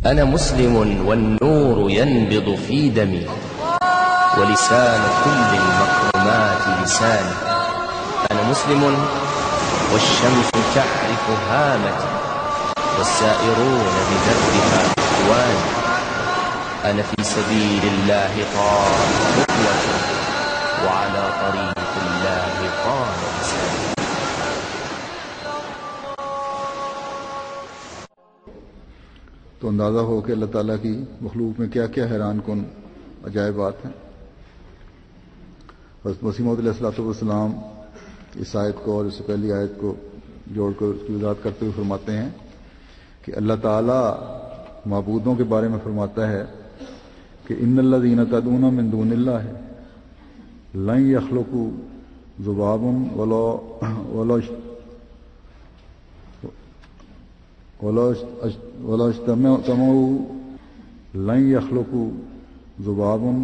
أنا مسلم والنور ينبض في دمي ولسان كل المكرمات لساني. أنا مسلم والشمس تعرف هامتي والسائرون بدربها إخواني. أنا في سبيل الله طارت خطوتي وعلى طريق الله قام لساني. तो अंदाज़ा हो कि अल्लाह ताला की मखलूक में क्या क्या हैरान कुन अजायबात हैं। हज़रत मसीह मौऊद अलैहिस्सलाम इस आयत को और इससे पहली आयत को जोड़कर उसकी वज़ाहत करते हुए फरमाते हैं कि अल्लाह ताला माबूदों के बारे में फरमाता है कि इन्नल्लज़ीना तदऊना मिन दूनिल्लाह लन यख़्लुक़ू ज़ुबाबन वला इज्तमऊ लन यख़्लुक़ू ज़ुबाबन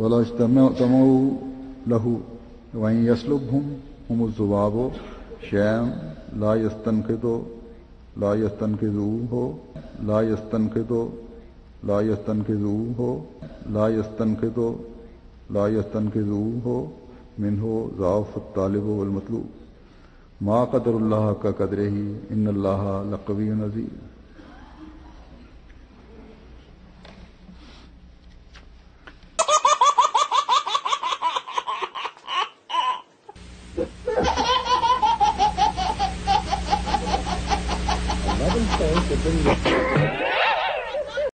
वला इज्तमऊ लहू वइन यस्लुबहुम ज़ुबाबु शैअन ला यस्तनक़िज़ूहु मिन्हु ज़अफ़ुत तालिब वल मतलूब मा क़दरुल्लाह हक़्क़ क़द्रिही इन्नल्लाह लक़विय्युन अज़ीज़। Another thing to bring